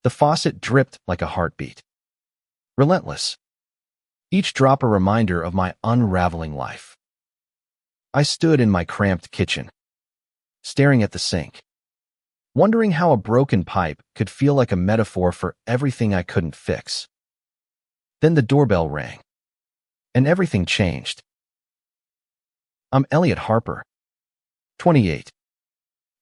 The faucet dripped like a heartbeat. Relentless. Each drop a reminder of my unraveling life. I stood in my cramped kitchen, staring at the sink, wondering how a broken pipe could feel like a metaphor for everything I couldn't fix. Then the doorbell rang, and everything changed. I'm Elliot Harper, 28,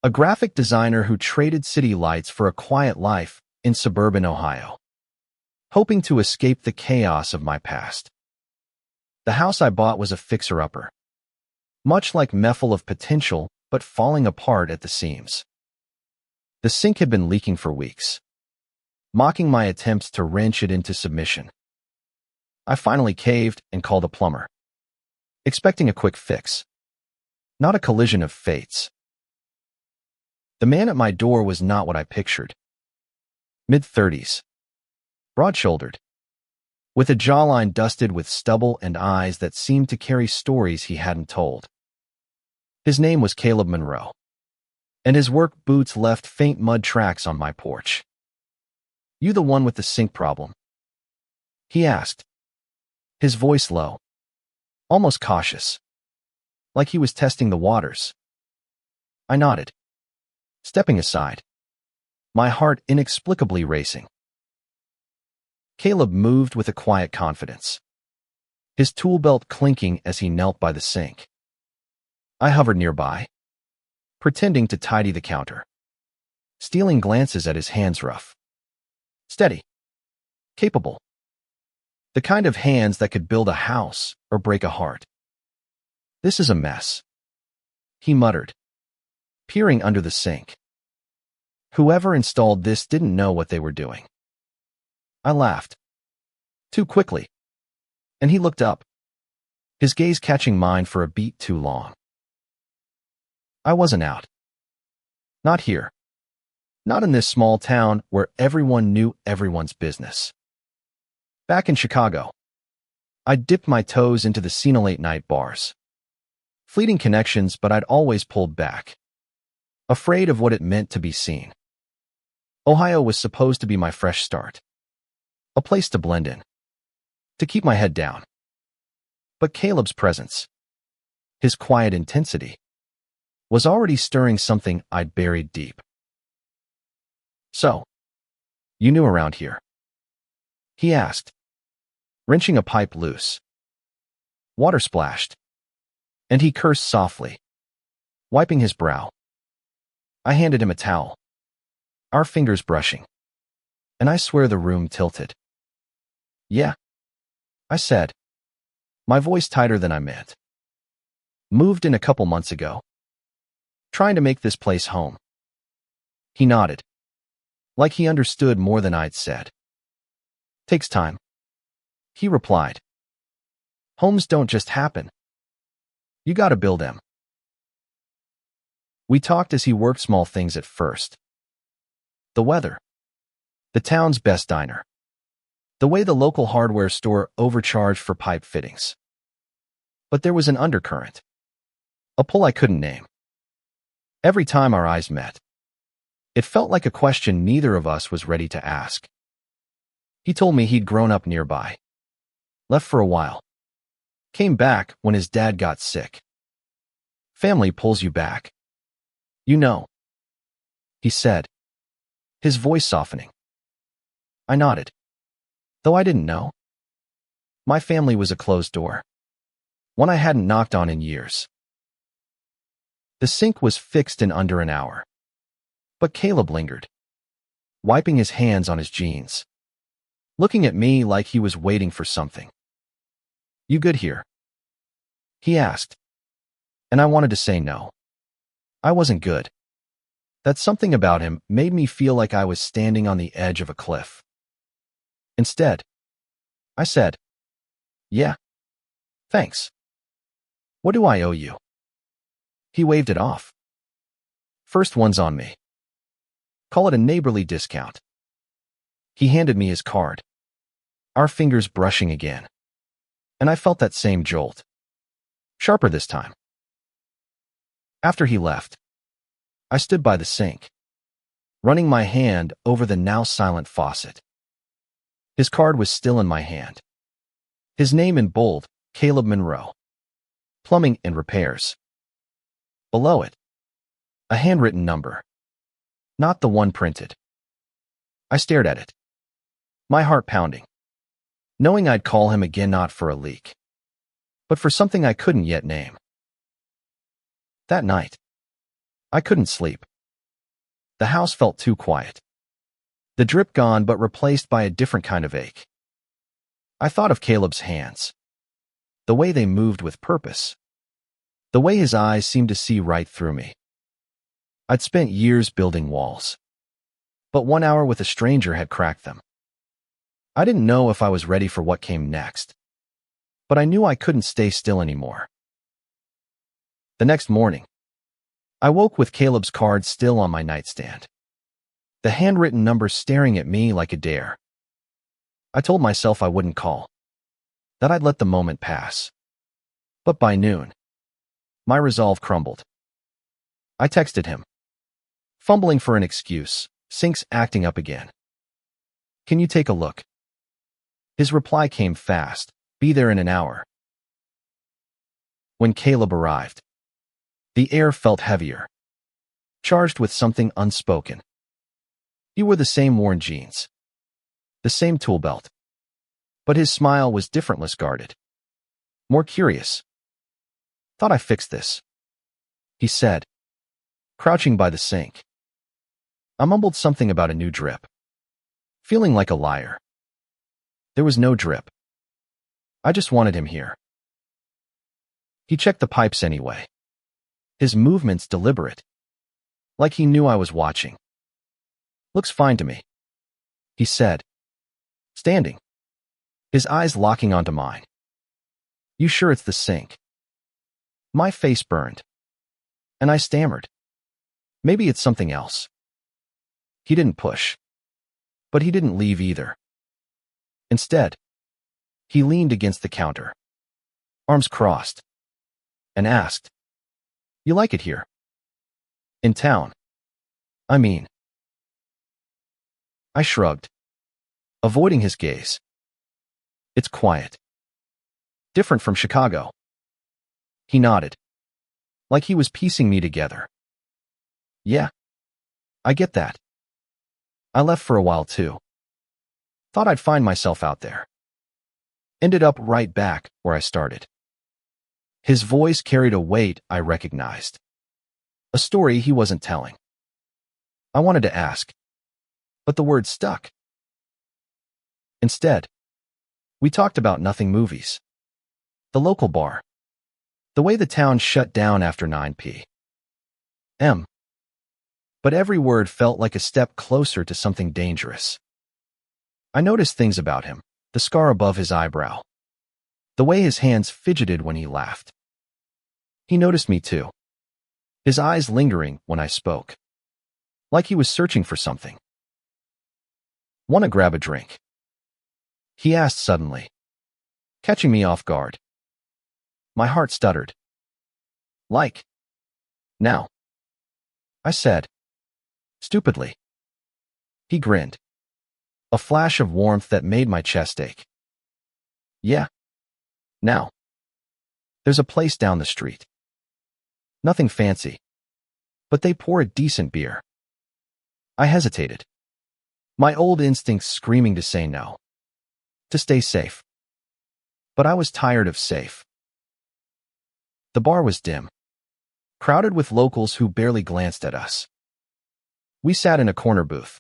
a graphic designer who traded city lights for a quiet life in suburban Ohio, hoping to escape the chaos of my past. The house I bought was a fixer-upper, much like me full of potential but falling apart at the seams. The sink had been leaking for weeks, mocking my attempts to wrench it into submission. I finally caved and called a plumber, expecting a quick fix, not a collision of fates. The man at my door was not what I pictured. Mid-30s, broad-shouldered, with a jawline dusted with stubble and eyes that seemed to carry stories he hadn't told. His name was Caleb Monroe, and his work boots left faint mud tracks on my porch. "You the one with the sink problem?" he asked, his voice low, almost cautious, like he was testing the waters. I nodded, stepping aside, my heart inexplicably racing. Caleb moved with a quiet confidence, his tool belt clinking as he knelt by the sink. I hovered nearby, pretending to tidy the counter, stealing glances at his hands rough, steady, capable. The kind of hands that could build a house or break a heart. "This is a mess," he muttered, peering under the sink. Whoever installed this didn't know what they were doing. I laughed. Too quickly. And he looked up, his gaze catching mine for a beat too long. I wasn't out. Not here. Not in this small town where everyone knew everyone's business. Back in Chicago, I dipped my toes into the scene late-night bars. Fleeting connections, but I'd always pulled back, afraid of what it meant to be seen. Ohio was supposed to be my fresh start, a place to blend in, to keep my head down. But Caleb's presence, his quiet intensity, was already stirring something I'd buried deep. "So, you knew around here?" he asked, wrenching a pipe loose. Water splashed, and he cursed softly, wiping his brow. I handed him a towel, our fingers brushing, and I swear the room tilted. "Yeah," I said, my voice tighter than I meant. "Moved in a couple months ago. Trying to make this place home." He nodded, like he understood more than I'd said. "Takes time," he replied. "Homes don't just happen. You gotta build them." We talked as he worked small things at first. The weather, the town's best diner, the way the local hardware store overcharged for pipe fittings. But there was an undercurrent, a pull I couldn't name. Every time our eyes met, it felt like a question neither of us was ready to ask. He told me he'd grown up nearby, left for a while, came back when his dad got sick. "Family pulls you back. You know," he said, his voice softening. I nodded, though I didn't know. My family was a closed door, one I hadn't knocked on in years. The sink was fixed in under an hour, but Caleb lingered, wiping his hands on his jeans, looking at me like he was waiting for something. "You good here?" he asked, and I wanted to say no. I wasn't good. That something about him made me feel like I was standing on the edge of a cliff. Instead, I said, "Yeah, thanks. What do I owe you?" He waved it off. "First one's on me. Call it a neighborly discount." He handed me his card, our fingers brushing again, and I felt that same jolt, sharper this time. After he left, I stood by the sink, running my hand over the now silent faucet. His card was still in my hand. His name in bold, Caleb Monroe. Plumbing and repairs. Below it, a handwritten number. Not the one printed. I stared at it, my heart pounding, knowing I'd call him again not for a leak, but for something I couldn't yet name. That night, I couldn't sleep. The house felt too quiet. The drip gone but replaced by a different kind of ache. I thought of Caleb's hands, the way they moved with purpose, the way his eyes seemed to see right through me. I'd spent years building walls, but 1 hour with a stranger had cracked them. I didn't know if I was ready for what came next, but I knew I couldn't stay still anymore. The next morning, I woke with Caleb's card still on my nightstand, the handwritten number staring at me like a dare. I told myself I wouldn't call, that I'd let the moment pass. But by noon, my resolve crumbled. I texted him, fumbling for an excuse, sinks acting up again. Can you take a look? His reply came fast, be there in an hour. When Caleb arrived, the air felt heavier, charged with something unspoken. He wore the same worn jeans, the same tool belt, but his smile was different, less guarded, more curious. Thought I fixed this, he said, crouching by the sink. I mumbled something about a new drip, feeling like a liar. There was no drip. I just wanted him here. He checked the pipes anyway, his movements deliberate, like he knew I was watching. Looks fine to me, he said, standing, his eyes locking onto mine. You sure it's the sink? My face burned, and I stammered. Maybe it's something else. He didn't push, but he didn't leave either. Instead, he leaned against the counter, arms crossed, and asked, You like it here? In town, I mean. I shrugged, avoiding his gaze. It's quiet. Different from Chicago. He nodded, like he was piecing me together. Yeah, I get that. I left for a while too. Thought I'd find myself out there. Ended up right back where I started. His voice carried a weight I recognized, a story he wasn't telling. I wanted to ask, but the words stuck. Instead, we talked about nothing: movies, the local bar, the way the town shut down after 9 p.m. But every word felt like a step closer to something dangerous. I noticed things about him, the scar above his eyebrow, the way his hands fidgeted when he laughed. He noticed me too, his eyes lingering when I spoke, like he was searching for something. Want to grab a drink? He asked suddenly, catching me off guard. My heart stuttered. Like, now, I said, stupidly. He grinned, a flash of warmth that made my chest ache. Yeah, now. There's a place down the street. Nothing fancy, but they pour a decent beer. I hesitated, my old instincts screaming to say no, to stay safe. But I was tired of safe. The bar was dim, crowded with locals who barely glanced at us. We sat in a corner booth,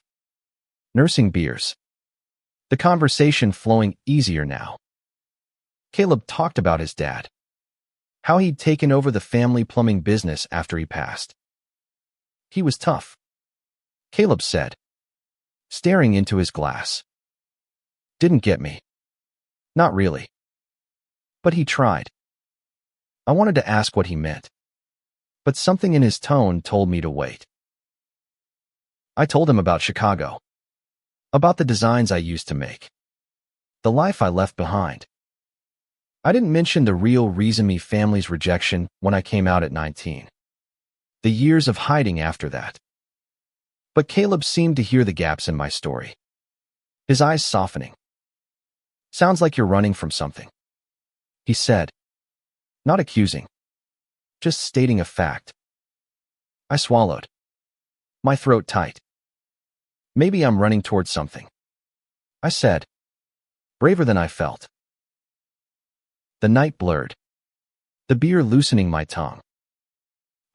nursing beers, the conversation flowing easier now. Caleb talked about his dad, how he'd taken over the family plumbing business after he passed. He was tough, Caleb said, staring into his glass. Didn't get me. Not really. But he tried. I wanted to ask what he meant, but something in his tone told me to wait. I told him about Chicago, about the designs I used to make, the life I left behind. I didn't mention the real reason: me family's rejection when I came out at 19. The years of hiding after that. But Caleb seemed to hear the gaps in my story, his eyes softening. "Sounds like you're running from something," he said, not accusing, just stating a fact. I swallowed, my throat tight. "Maybe I'm running towards something," I said, braver than I felt. The night blurred, the beer loosening my tongue.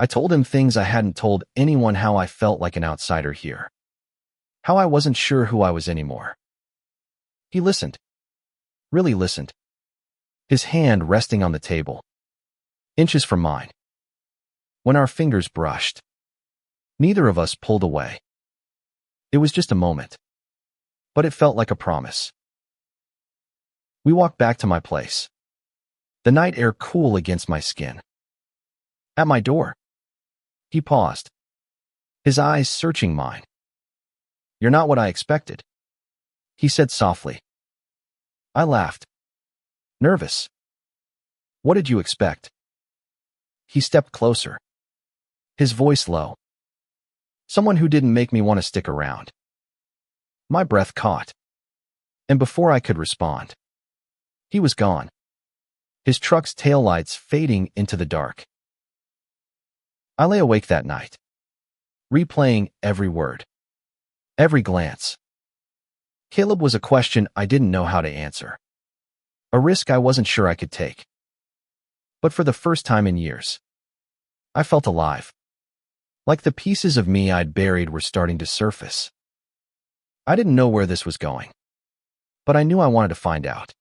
I told him things I hadn't told anyone, how I felt like an outsider here, how I wasn't sure who I was anymore. He listened, really listened, his hand resting on the table, inches from mine. When our fingers brushed, neither of us pulled away. It was just a moment, but it felt like a promise. We walked back to my place, the night air cool against my skin. At my door, he paused, his eyes searching mine. "You're not what I expected," he said softly. I laughed, nervous. "What did you expect?" He stepped closer, his voice low. "Someone who didn't make me want to stick around." My breath caught, and before I could respond, he was gone, his truck's taillights fading into the dark. I lay awake that night, replaying every word, every glance. Caleb was a question I didn't know how to answer, a risk I wasn't sure I could take. But for the first time in years, I felt alive, like the pieces of me I'd buried were starting to surface. I didn't know where this was going, but I knew I wanted to find out.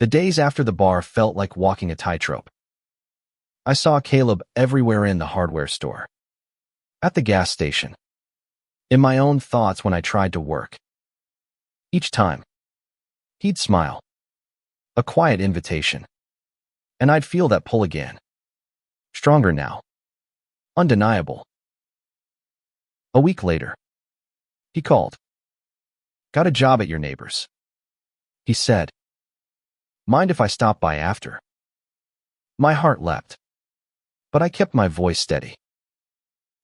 The days after the bar felt like walking a tightrope. I saw Caleb everywhere, in the hardware store, at the gas station, in my own thoughts when I tried to work. Each time, he'd smile, a quiet invitation, and I'd feel that pull again, stronger now, undeniable. A week later, he called. "Got a job at your neighbor's," he said. "Mind if I stop by after?" My heart leapt, but I kept my voice steady.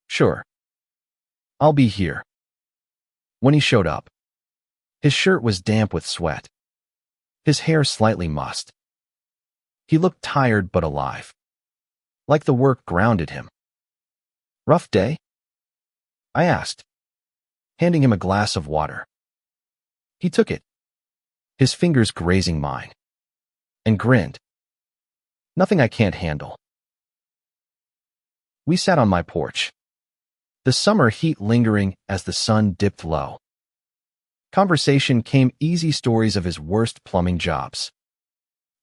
"Sure. I'll be here." When he showed up, his shirt was damp with sweat, his hair slightly mussed. He looked tired but alive, like the work grounded him. "Rough day?" I asked, handing him a glass of water. He took it, his fingers grazing mine, and grinned. "Nothing I can't handle." We sat on my porch, the summer heat lingering as the sun dipped low. Conversation came easy, stories of his worst plumbing jobs,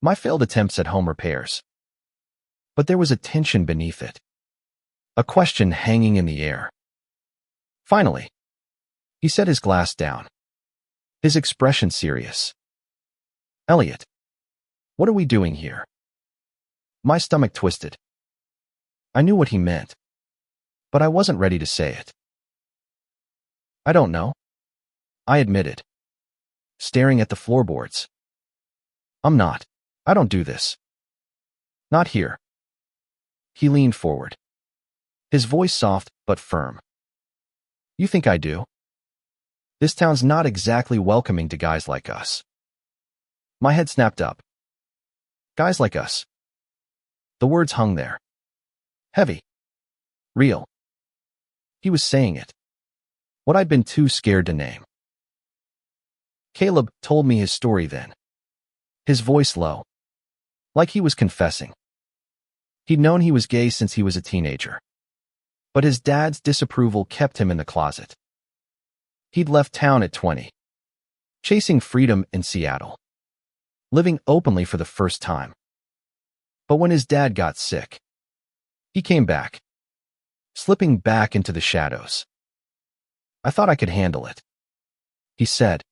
my failed attempts at home repairs. But there was a tension beneath it, a question hanging in the air. Finally, he set his glass down, his expression serious. "Elliot, what are we doing here?" My stomach twisted. I knew what he meant, but I wasn't ready to say it. "I don't know," I admitted, staring at the floorboards. I don't do this. Not here." He leaned forward, his voice soft but firm. "You think I do? This town's not exactly welcoming to guys like us." My head snapped up. Guys like us. The words hung there, heavy, real. He was saying it, what I'd been too scared to name. Caleb told me his story then, his voice low, like he was confessing. He'd known he was gay since he was a teenager, but his dad's disapproval kept him in the closet. He'd left town at 20, chasing freedom in Seattle, living openly for the first time. But when his dad got sick, he came back, slipping back into the shadows. "I thought I could handle it," he said,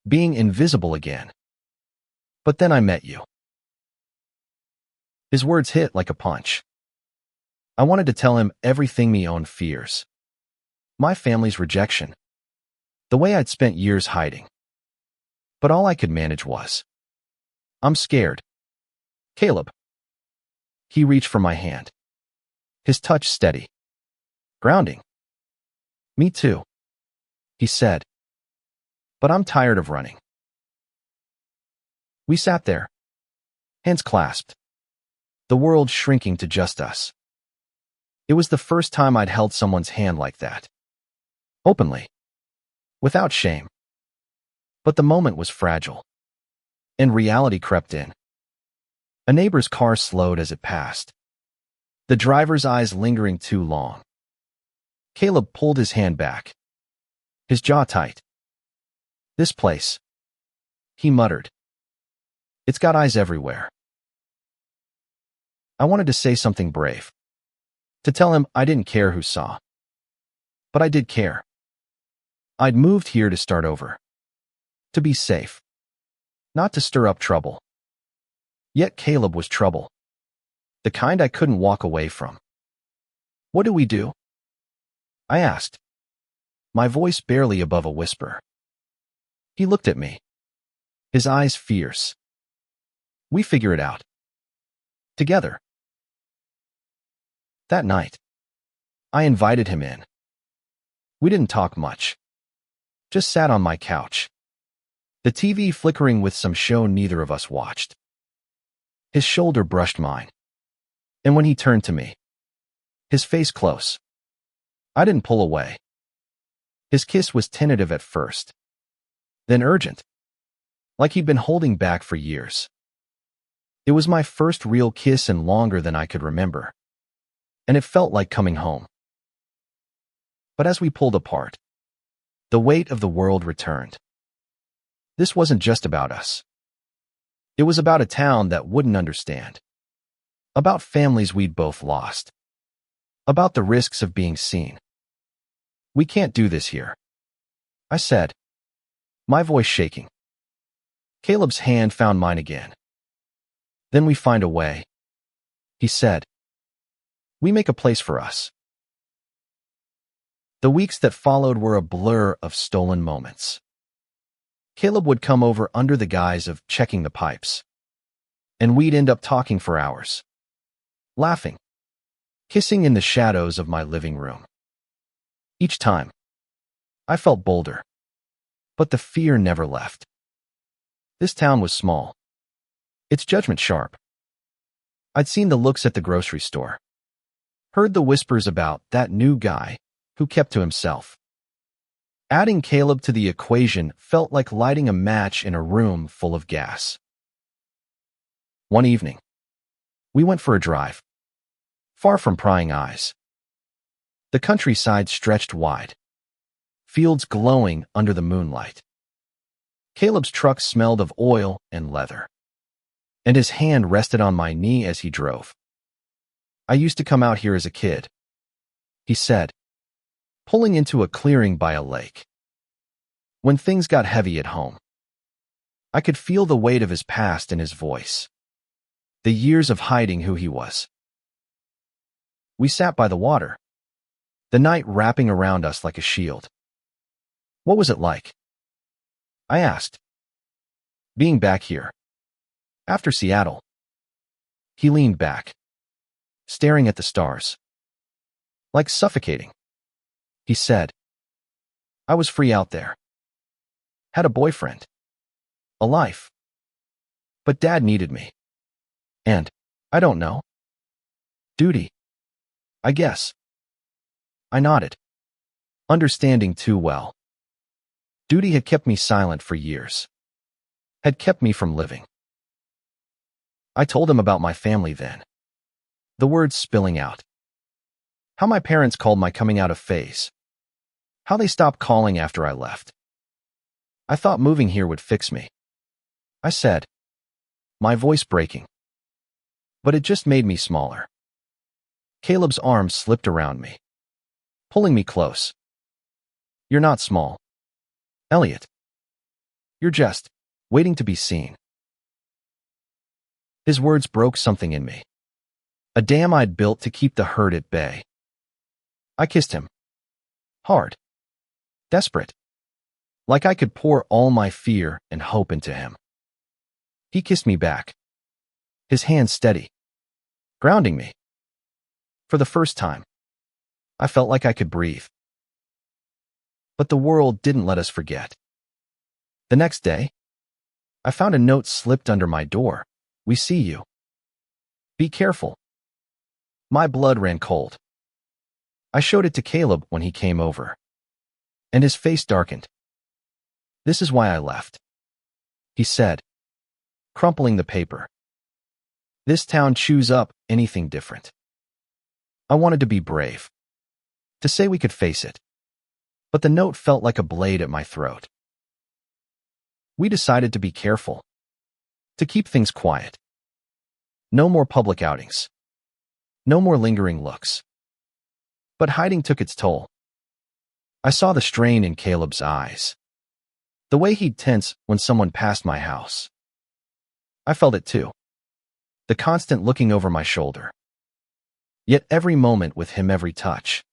"being invisible again. But then I met you." His words hit like a punch. I wanted to tell him everything, my own fears, my family's rejection, the way I'd spent years hiding. But all I could manage was, "I'm scared. Caleb." He reached for my hand, his touch steady, grounding. Me too, he said. But I'm tired of running. We sat there, hands clasped, the world shrinking to just us. It was the first time I'd held someone's hand like that. Openly. Without shame. But the moment was fragile. And reality crept in. A neighbor's car slowed as it passed. The driver's eyes lingering too long. Caleb pulled his hand back. His jaw tight. This place, he muttered. It's got eyes everywhere. I wanted to say something brave. To tell him I didn't care who saw. But I did care. I'd moved here to start over. To be safe. Not to stir up trouble. Yet Caleb was trouble. The kind I couldn't walk away from. What do we do? I asked. My voice barely above a whisper. He looked at me. His eyes fierce. We figure it out. Together. That night, I invited him in. We didn't talk much. Just sat on my couch. The TV flickering with some show neither of us watched. His shoulder brushed mine. And when he turned to me, his face close. I didn't pull away. His kiss was tentative at first. Then urgent. Like he'd been holding back for years. It was my first real kiss and longer than I could remember. And it felt like coming home. But as we pulled apart, the weight of the world returned. This wasn't just about us. It was about a town that wouldn't understand. About families we'd both lost. About the risks of being seen. We can't do this here, I said, my voice shaking. Caleb's hand found mine again. Then we find a way, he said. We make a place for us. The weeks that followed were a blur of stolen moments. Caleb would come over under the guise of checking the pipes. And we'd end up talking for hours. Laughing. Kissing in the shadows of my living room. Each time, I felt bolder. But the fear never left. This town was small. Its judgment sharp. I'd seen the looks at the grocery store. Heard the whispers about that new guy who kept to himself. Adding Caleb to the equation felt like lighting a match in a room full of gas. One evening, we went for a drive. Far from prying eyes. The countryside stretched wide. Fields glowing under the moonlight. Caleb's truck smelled of oil and leather. And his hand rested on my knee as he drove. I used to come out here as a kid, he said, pulling into a clearing by a lake. When things got heavy at home, I could feel the weight of his past in his voice. The years of hiding who he was. We sat by the water, the night wrapping around us like a shield. What was it like? I asked. Being back here. After Seattle. He leaned back, staring at the stars. Like suffocating, he said. I was free out there. Had a boyfriend. A life. But Dad needed me. And, I don't know. Duty. I guess. I nodded. Understanding too well. Duty had kept me silent for years. Had kept me from living. I told him about my family then. The words spilling out. How my parents called my coming out of phase. How they stopped calling after I left. I thought moving here would fix me. I said, my voice breaking. But it just made me smaller. Caleb's arm slipped around me, pulling me close. You're not small, Elliot. You're just waiting to be seen. His words broke something in me. A dam I'd built to keep the hurt at bay. I kissed him. Hard. Desperate. Like I could pour all my fear and hope into him. He kissed me back. His hand steady. Grounding me. For the first time, I felt like I could breathe. But the world didn't let us forget. The next day, I found a note slipped under my door. We see you. Be careful. My blood ran cold. I showed it to Caleb when he came over, and his face darkened. This is why I left, he said, crumpling the paper. This town chews up anything different. I wanted to be brave, to say we could face it, but the note felt like a blade at my throat. We decided to be careful, to keep things quiet. No more public outings. No more lingering looks. But hiding took its toll. I saw the strain in Caleb's eyes, the way he'd tense when someone passed my house. I felt it too, the constant looking over my shoulder. Yet every moment with him, every touch,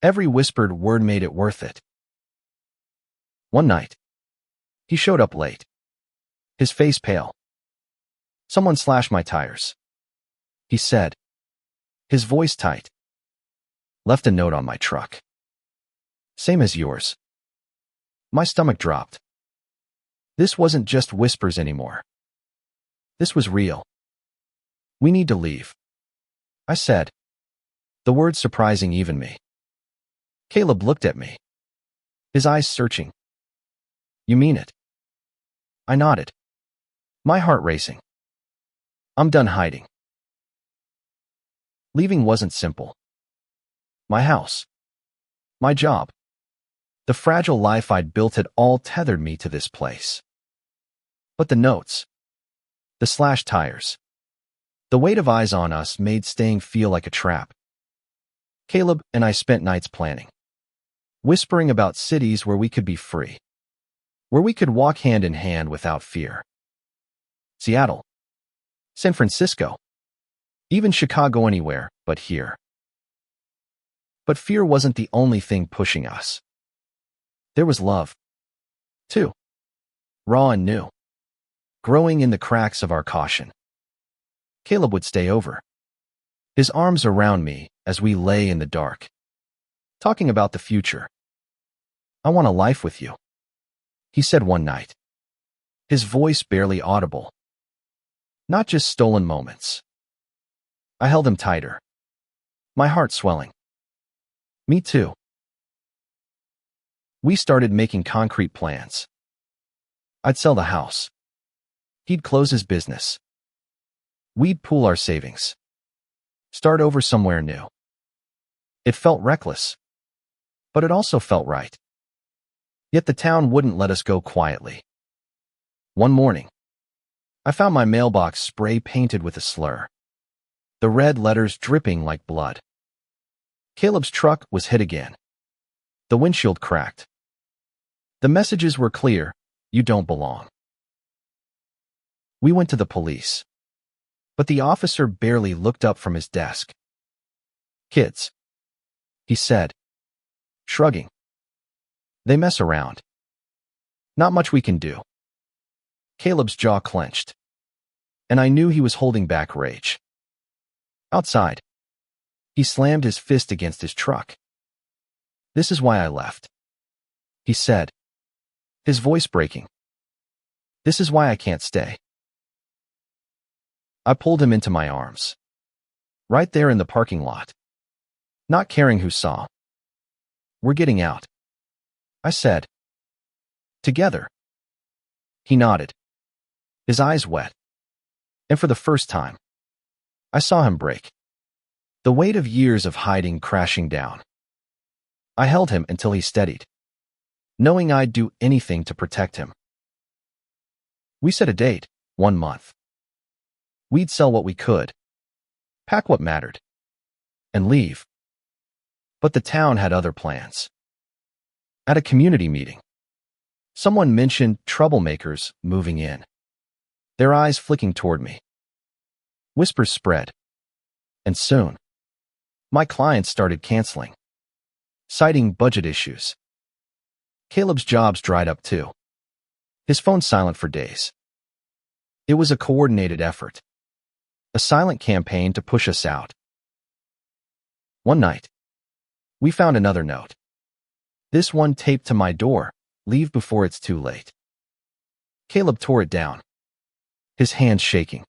every whispered word made it worth it. One night, he showed up late, his face pale. Someone slashed my tires, he said, his voice tight. Left a note on my truck. Same as yours. My stomach dropped. This wasn't just whispers anymore. This was real. We need to leave, I said, the words surprising even me. Caleb looked at me, his eyes searching. You mean it? I nodded, my heart racing. I'm done hiding. Leaving wasn't simple. My house, my job, the fragile life I'd built had all tethered me to this place. But the notes, the slashed tires, the weight of eyes on us made staying feel like a trap. Caleb and I spent nights planning, whispering about cities where we could be free, where we could walk hand in hand without fear. Seattle, San Francisco, even Chicago, anywhere but here. But fear wasn't the only thing pushing us. There was love, too, raw and new, growing in the cracks of our caution. Caleb would stay over, his arms around me as we lay in the dark, talking about the future. I want a life with you, he said one night, his voice barely audible. Not just stolen moments. I held him tighter, my heart swelling. Me too. We started making concrete plans. I'd sell the house. He'd close his business. We'd pool our savings. Start over somewhere new. It felt reckless, but it also felt right. Yet the town wouldn't let us go quietly. One morning, I found my mailbox spray painted with a slur, the red letters dripping like blood. Caleb's truck was hit again. The windshield cracked. The messages were clear: you don't belong. We went to the police, but the officer barely looked up from his desk. Kids, he said, shrugging. They mess around. Not much we can do. Caleb's jaw clenched, and I knew he was holding back rage. Outside, he slammed his fist against his truck. This is why I left, he said, his voice breaking. This is why I can't stay. I pulled him into my arms, right there in the parking lot, not caring who saw. We're getting out, I said. Together. He nodded, his eyes wet. And for the first time, I saw him break. The weight of years of hiding crashing down. I held him until he steadied, knowing I'd do anything to protect him. We set a date, 1 month. We'd sell what we could, pack what mattered, and leave. But the town had other plans. At a community meeting, someone mentioned troublemakers moving in, their eyes flicking toward me. Whispers spread, and soon, my clients started canceling, citing budget issues. Caleb's jobs dried up too, his phone silent for days. It was a coordinated effort, a silent campaign to push us out. One night, we found another note. This one taped to my door. Leave before it's too late. Caleb tore it down, his hands shaking.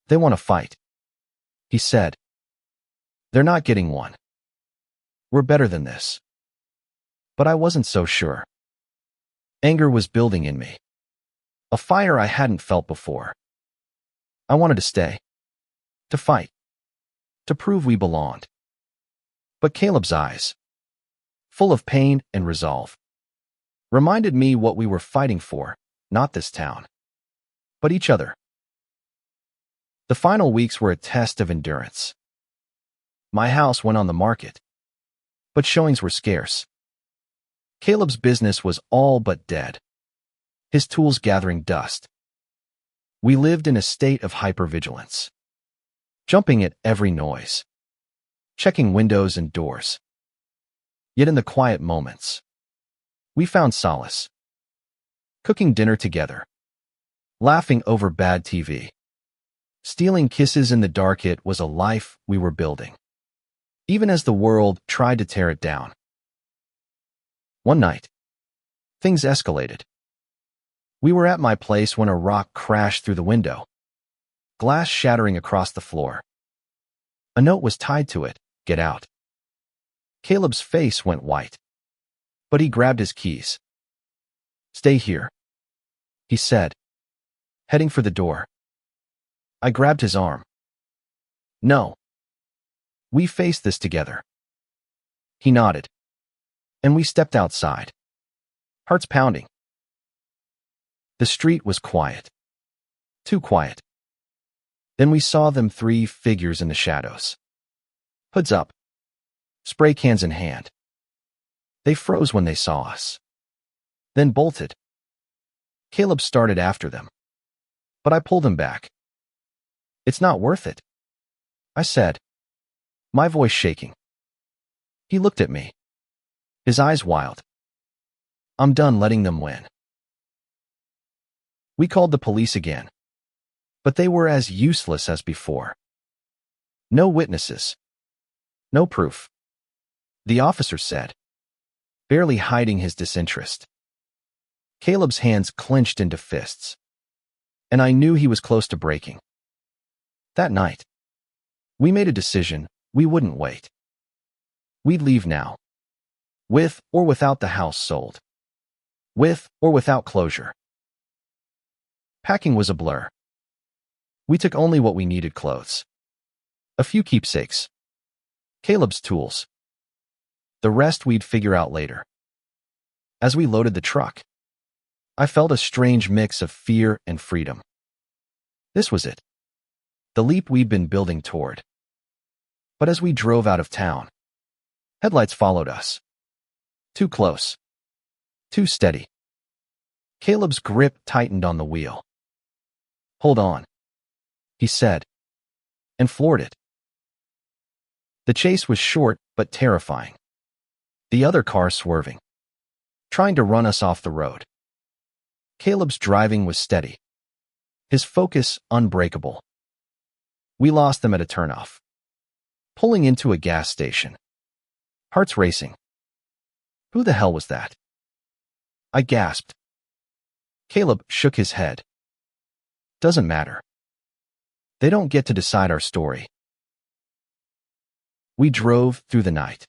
They want to fight, he said. They're not getting one. We're better than this. But I wasn't so sure. Anger was building in me, a fire I hadn't felt before. I wanted to stay, to fight, to prove we belonged. But Caleb's eyes, full of pain and resolve, reminded me what we were fighting for, not this town, but each other. The final weeks were a test of endurance. My house went on the market, but showings were scarce. Caleb's business was all but dead, his tools gathering dust. We lived in a state of hypervigilance, jumping at every noise, checking windows and doors. Yet in the quiet moments, we found solace. Cooking dinner together, laughing over bad TV, stealing kisses in the dark. It was a life we were building, even as the world tried to tear it down. One night, things escalated. We were at my place when a rock crashed through the window, glass shattering across the floor. A note was tied to it, "Get out." Caleb's face went white, but he grabbed his keys. "Stay here," he said, heading for the door. I grabbed his arm. "No. We faced this together." He nodded, and we stepped outside, hearts pounding. The street was quiet, too quiet. Then we saw them, three figures in the shadows, hoods up, spray cans in hand. They froze when they saw us, then bolted. Caleb started after them, but I pulled him back. "It's not worth it," I said, my voice shaking. He looked at me, his eyes wild. "I'm done letting them win." We called the police again, but they were as useless as before. No witnesses, no proof, the officer said, barely hiding his disinterest. Caleb's hands clenched into fists, and I knew he was close to breaking. That night, we made a decision. We wouldn't wait. We'd leave now, with or without the house sold, with or without closure. Packing was a blur. We took only what we needed: clothes, a few keepsakes, Caleb's tools. The rest we'd figure out later. As we loaded the truck, I felt a strange mix of fear and freedom. This was it, the leap we'd been building toward. But as we drove out of town, headlights followed us. Too close, too steady. Caleb's grip tightened on the wheel. "Hold on," he said, and floored it. The chase was short but terrifying. The other car swerving, trying to run us off the road. Caleb's driving was steady, his focus unbreakable. We lost them at a turnoff, pulling into a gas station, hearts racing. Who the hell was that? I gasped. Caleb shook his head. Doesn't matter. They don't get to decide our story. We drove through the night,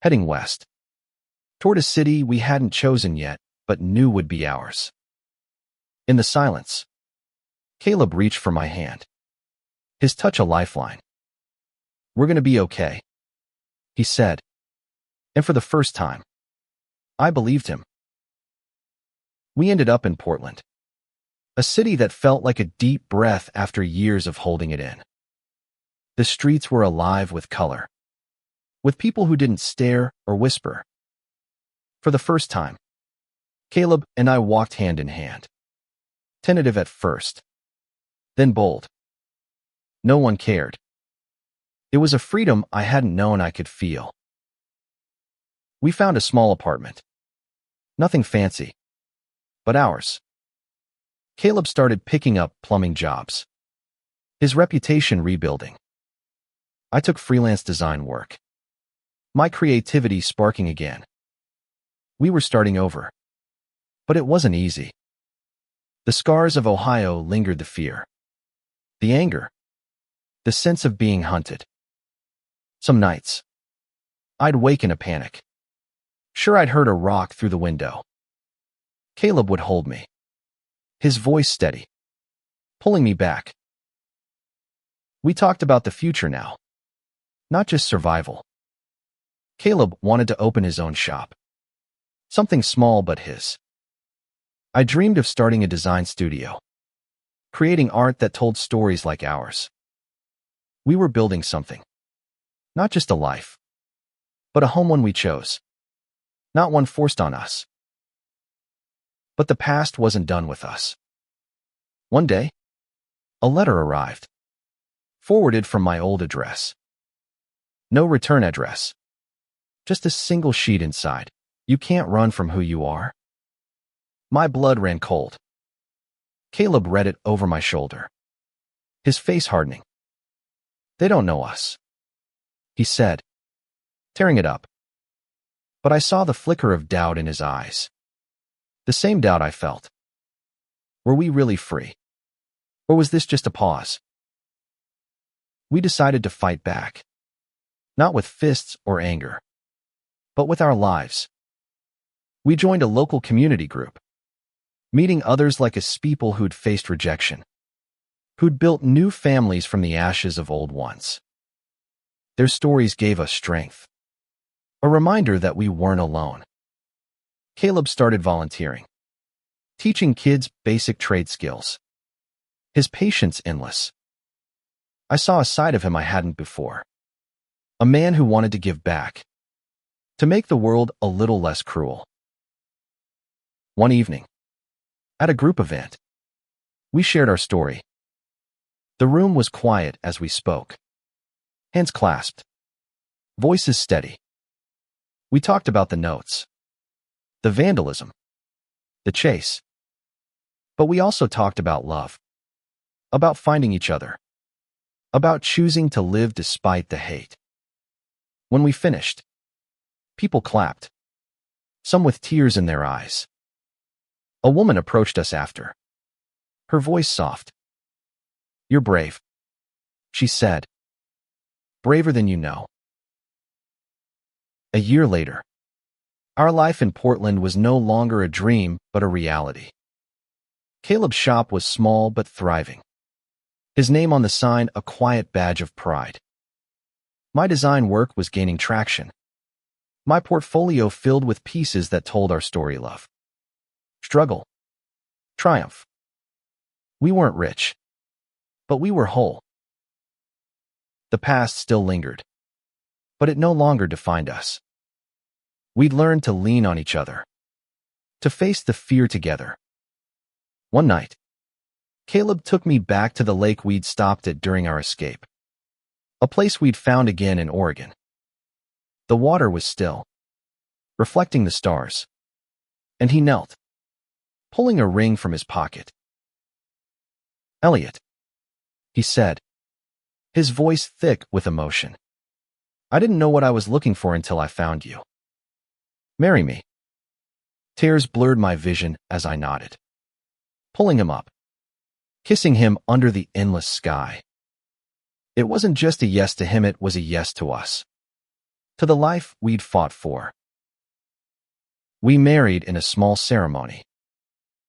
heading west, toward a city we hadn't chosen yet, but knew would be ours. In the silence, Caleb reached for my hand, his touch a lifeline. "We're going to be okay," he said, and for the first time, I believed him. We ended up in Portland, a city that felt like a deep breath after years of holding it in. The streets were alive with color, with people who didn't stare or whisper. For the first time, Caleb and I walked hand in hand, tentative at first, then bold. No one cared. It was a freedom I hadn't known I could feel. We found a small apartment. Nothing fancy, but ours. Caleb started picking up plumbing jobs, his reputation rebuilding. I took freelance design work, my creativity sparking again. We were starting over. But it wasn't easy. The scars of Ohio lingered, the fear, the anger, the sense of being hunted. Some nights, I'd wake in a panic. Sure, I'd heard a rock through the window. Caleb would hold me, his voice steady, pulling me back. We talked about the future now, not just survival. Caleb wanted to open his own shop. Something small but his. I dreamed of starting a design studio, creating art that told stories like ours. We were building something, not just a life, but a home one we chose, not one forced on us. But the past wasn't done with us. One day, a letter arrived, forwarded from my old address. No return address, just a single sheet inside. You can't run from who you are. My blood ran cold. Caleb read it over my shoulder, his face hardening. They don't know us, he said, tearing it up. But I saw the flicker of doubt in his eyes. The same doubt I felt. Were we really free? Or was this just a pause? We decided to fight back, not with fists or anger, but with our lives. We joined a local community group, meeting others like us, people who'd faced rejection, who'd built new families from the ashes of old ones. Their stories gave us strength, a reminder that we weren't alone. Caleb started volunteering, teaching kids basic trade skills. His patience endless. I saw a side of him I hadn't before. A man who wanted to give back, to make the world a little less cruel. One evening, at a group event, we shared our story. The room was quiet as we spoke. Hands clasped, voices steady. We talked about the notes, the vandalism, the chase. But we also talked about love, about finding each other, about choosing to live despite the hate. When we finished, people clapped, some with tears in their eyes. A woman approached us after, her voice soft. You're brave, she said. Braver than you know. A year later, our life in Portland was no longer a dream, but a reality. Caleb's shop was small but thriving. His name on the sign, a quiet badge of pride. My design work was gaining traction. My portfolio filled with pieces that told our story: love, struggle, triumph. We weren't rich, but we were whole. The past still lingered, but it no longer defined us. We'd learned to lean on each other, to face the fear together. One night, Caleb took me back to the lake we'd stopped at during our escape, a place we'd found again in Oregon. The water was still, reflecting the stars, and he knelt, pulling a ring from his pocket. Elliot, he said, his voice thick with emotion. I didn't know what I was looking for until I found you. Marry me. Tears blurred my vision as I nodded, pulling him up, kissing him under the endless sky. It wasn't just a yes to him, it was a yes to us, to the life we'd fought for. We married in a small ceremony,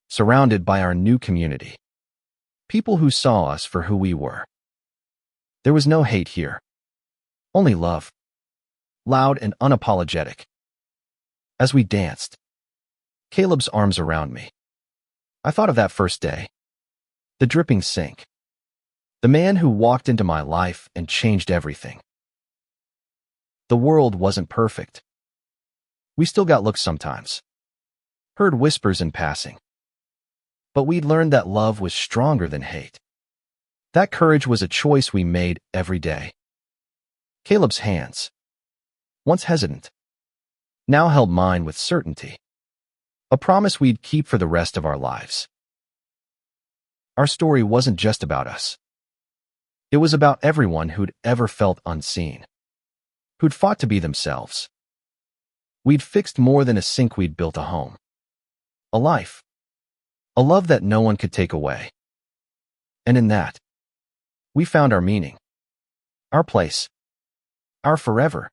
surrounded by our new community, people who saw us for who we were. There was no hate here, only love, loud and unapologetic. As we danced, Caleb's arms around me, I thought of that first day, the dripping sink, the man who walked into my life and changed everything. The world wasn't perfect. We still got looks sometimes, heard whispers in passing. But we'd learned that love was stronger than hate. That courage was a choice we made every day. Caleb's hands, once hesitant, now held mine with certainty, a promise we'd keep for the rest of our lives. Our story wasn't just about us. It was about everyone who'd ever felt unseen, who'd fought to be themselves. We'd fixed more than a sink, we'd built a home. A life. A love that no one could take away. And in that, we found our meaning. Our place. Our forever.